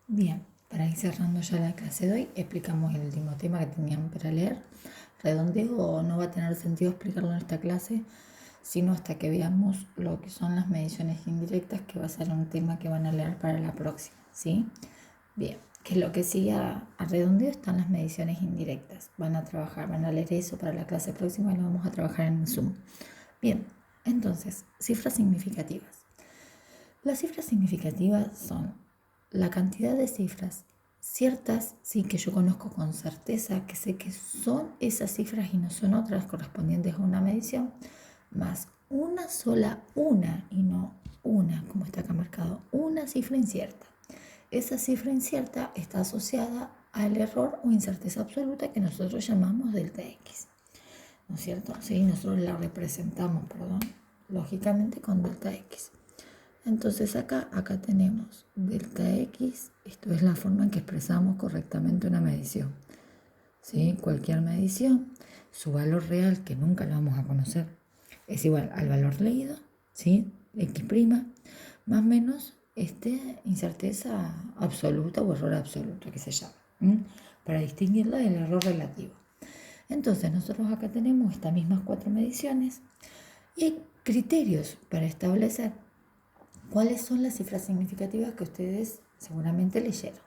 Bien, para ir cerrando ya la clase de hoy, explicamos el último tema que tenían para leer. Redondeo no va a tener sentido explicarlo en esta clase, sino hasta que veamos lo que son las mediciones indirectas, que va a ser un tema que van a leer para la próxima, ¿sí? Bien, que es lo que sigue a redondeo están las mediciones indirectas. Van a leer eso para la clase próxima y lo vamos a trabajar en Zoom. Bien, entonces, cifras significativas. Las cifras significativas son la cantidad de cifras ciertas, sí, que yo conozco con certeza, que sé que son esas cifras y no son otras correspondientes a una medición, más una sola, una y no una, como está acá marcado, una cifra incierta. Esa cifra incierta está asociada al error o incerteza absoluta que nosotros llamamos delta X, ¿no es cierto? Sí, nosotros la representamos, lógicamente con delta X. Entonces acá tenemos delta X, esto es la forma en que expresamos correctamente una medición. ¿Sí? Cualquier medición, su valor real, que nunca lo vamos a conocer, es igual al valor leído, ¿sí? X', más o menos incerteza absoluta o error absoluto, que se llama, para distinguirla del error relativo. Entonces nosotros acá tenemos estas mismas 4 mediciones y hay criterios para establecer cuáles son las cifras significativas que ustedes seguramente leyeron.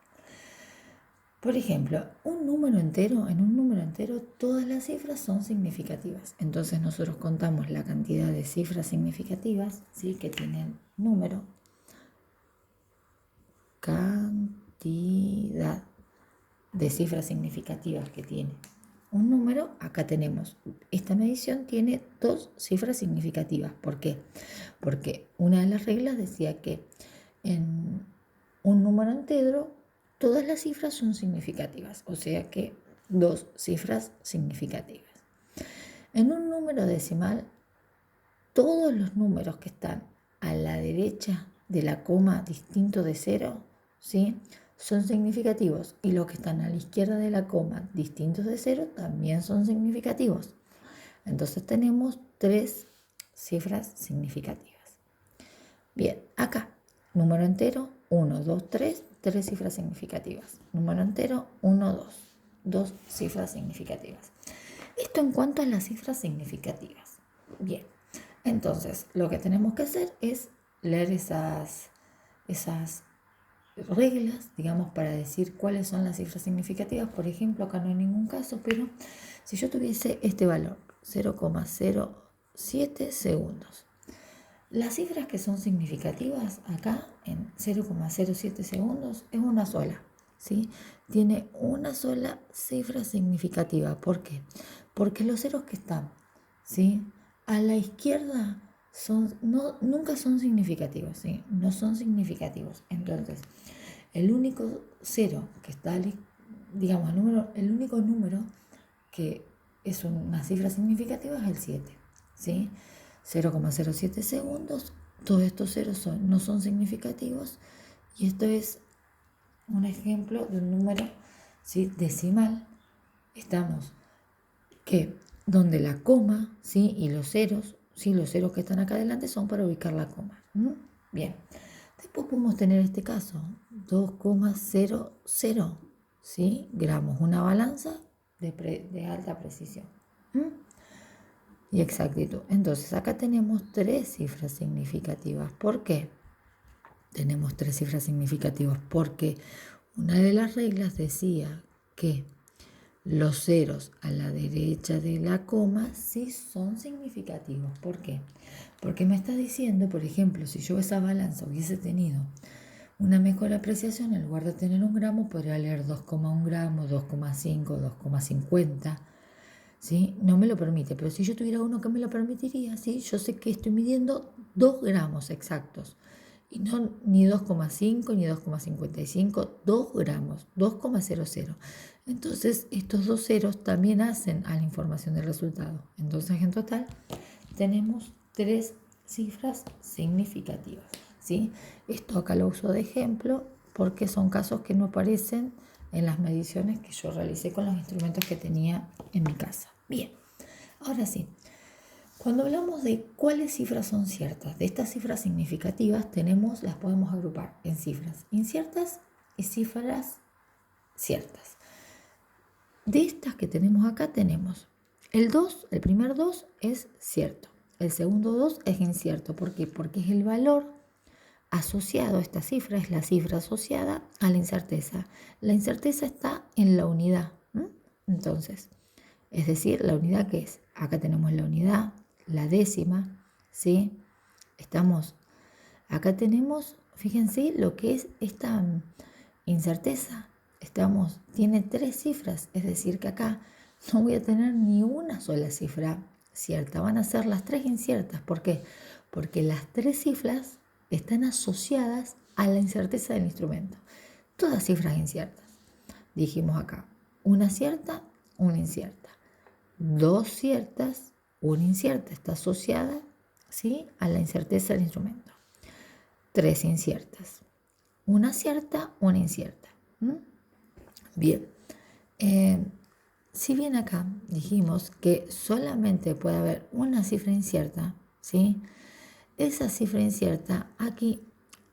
Por ejemplo, en un número entero, todas las cifras son significativas. Entonces nosotros contamos la cantidad de cifras significativas, ¿sí?, que tienen número, cantidad de cifras significativas que tiene un número. Acá tenemos, esta medición tiene 2 cifras significativas. ¿Por qué? Porque una de las reglas decía que en un número entero todas las cifras son significativas, o sea que 2 cifras significativas. En un número decimal, todos los números que están a la derecha de la coma distinto de 0, ¿sí?, son significativos, y los que están a la izquierda de la coma distintos de 0 también son significativos. Entonces tenemos 3 cifras significativas. Bien, acá, número entero, 1, 2, 3, 3 cifras significativas. Número entero, 1, 2, 2 cifras significativas. Esto en cuanto a las cifras significativas. Bien, entonces lo que tenemos que hacer es leer esas reglas, digamos, para decir cuáles son las cifras significativas. Por ejemplo, acá no hay ningún caso, pero si yo tuviese este valor, 0,07 segundos, las cifras que son significativas acá en 0,07 segundos es una sola, ¿sí? Tiene una sola cifra significativa. ¿Por qué? Porque los ceros que están, ¿sí?, a la izquierda nunca son significativos, ¿sí? No son significativos. Entonces, el único cero que está, digamos, el único número que es una cifra significativa es el 7, ¿sí? 0,07 segundos, todos estos ceros no son significativos, y esto es un ejemplo de un número, ¿sí?, decimal. Estamos que donde la coma, ¿sí?, y los ceros, ¿sí?, los ceros que están acá adelante son para ubicar la coma. Bien, después podemos tener este caso, 2,00, ¿sí?, gramos, una balanza de alta precisión y exactitud. Entonces acá tenemos 3 cifras significativas. ¿Por qué tenemos 3 cifras significativas? Porque una de las reglas decía que los ceros a la derecha de la coma sí son significativos. ¿Por qué? Porque me está diciendo, por ejemplo, si yo esa balanza hubiese tenido una mejor apreciación, en lugar de tener 1 gramo, podría leer 2,1 gramos, 2,5, 2,50. ¿Sí? No me lo permite, pero si yo tuviera uno que me lo permitiría, ¿sí?, yo sé que estoy midiendo 2 gramos exactos, y no ni 2,5 ni 2,55, 2 gramos, 2,00. Entonces estos 2 ceros también hacen a la información del resultado. Entonces en total tenemos 3 cifras significativas, ¿sí? Esto acá lo uso de ejemplo porque son casos que no aparecen en las mediciones que yo realicé con los instrumentos que tenía en mi casa. Bien, ahora sí, cuando hablamos de cuáles cifras son ciertas, de estas cifras significativas las podemos agrupar en cifras inciertas y cifras ciertas. De estas que tenemos acá tenemos el 2, el primer 2 es cierto, el segundo 2 es incierto. ¿Por qué? Porque es el valor asociado a esta cifra, es la cifra asociada a la incerteza. La incerteza está en la unidad. Entonces, es decir, la unidad que es, acá tenemos la unidad, la décima, ¿sí? Acá tenemos, fíjense lo que es esta incerteza. Tiene 3 cifras, es decir, que acá no voy a tener ni una sola cifra cierta, van a ser las 3 inciertas. ¿Por qué? Porque las 3 cifras están asociadas a la incerteza del instrumento. Todas cifras inciertas. Dijimos acá, una cierta, una incierta. 2 ciertas, una incierta. Está asociada, ¿sí?, a la incerteza del instrumento. 3 inciertas. Una cierta, una incierta. Bien. Si bien acá dijimos que solamente puede haber una cifra incierta, ¿sí?, esa cifra incierta aquí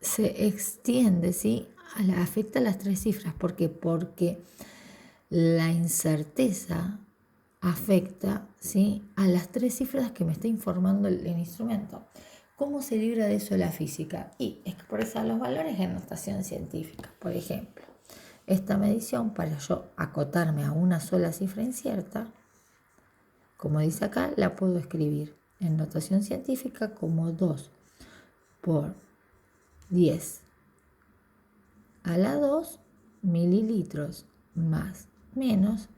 se extiende, ¿sí?, afecta a las 3 cifras. ¿Por qué? Porque la incerteza afecta, ¿sí?, a las 3 cifras que me está informando el instrumento. ¿Cómo se libra de eso la física? Y expresa los valores en notación científica. Por ejemplo, esta medición, para yo acotarme a una sola cifra incierta, como dice acá, la puedo escribir en notación científica como 2 por 10 a la 2 mililitros más menos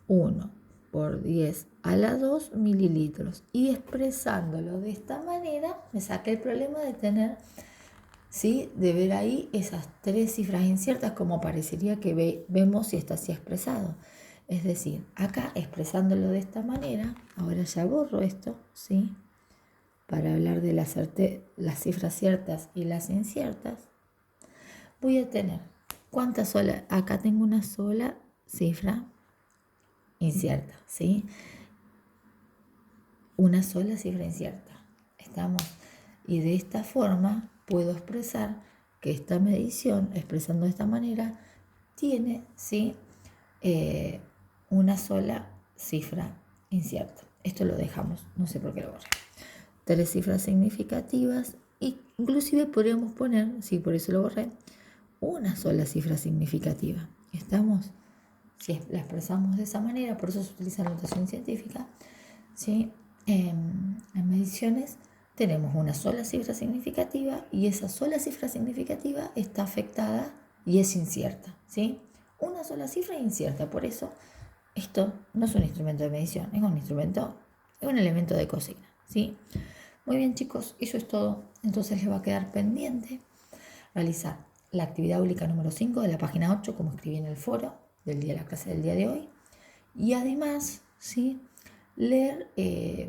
1 por 10 a la 2 mililitros. Y expresándolo de esta manera, me saqué el problema de tener, ¿sí?, de ver ahí esas 3 cifras inciertas, como parecería que vemos si está así expresado. Es decir, acá expresándolo de esta manera, ahora ya borro esto, ¿sí?, para hablar de las cifras ciertas y las inciertas. Voy a tener, ¿cuántas solas? Acá tengo una sola cifra incierta, ¿sí? Una sola cifra incierta. Y de esta forma puedo expresar que esta medición, expresando de esta manera, tiene, ¿sí?, una sola cifra incierta. Esto lo dejamos, no sé por qué lo borré. 3 cifras significativas, inclusive podríamos poner, sí, por eso lo borré, una sola cifra significativa. ¿Estamos? Si la expresamos de esa manera, por eso se utiliza la notación científica, ¿sí? En mediciones tenemos una sola cifra significativa y esa sola cifra significativa está afectada y es incierta, ¿sí? Una sola cifra incierta, por eso esto no es un instrumento de medición, es un elemento de cocina, ¿sí? Muy bien, chicos, eso es todo. Entonces les va a quedar pendiente realizar la actividad única número 5 de la página 8, como escribí en el foro del día de la clase del día de hoy. Y además, ¿sí?, leer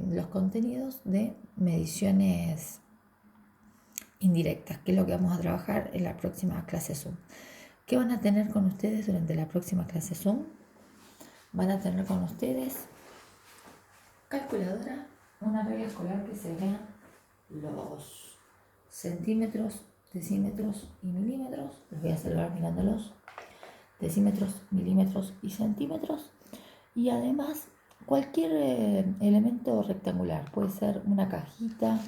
los contenidos de mediciones indirectas, que es lo que vamos a trabajar en la próxima clase Zoom. ¿Qué van a tener con ustedes durante la próxima clase Zoom? Van a tener con ustedes calculadora, una regla escolar que se vean los centímetros, decímetros y milímetros. Los voy a salvar mirándolos. Decímetros, milímetros y centímetros. Y además cualquier elemento rectangular. Puede ser una cajita,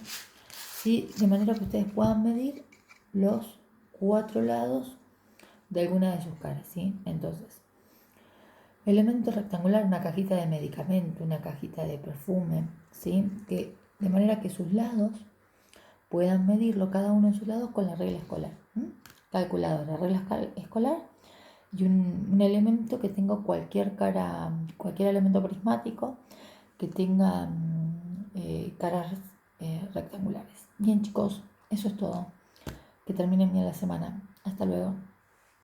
¿sí?, de manera que ustedes puedan medir los 4 lados de alguna de sus caras, ¿sí? Entonces, elemento rectangular, una cajita de medicamento, una cajita de perfume, ¿sí?, de manera que sus lados puedan medirlo cada uno de sus lados con la regla escolar. Calculadora, regla escolar y un elemento que tenga cualquier elemento prismático que tenga caras rectangulares. Bien, chicos, eso es todo. Que terminen bien la semana. Hasta luego.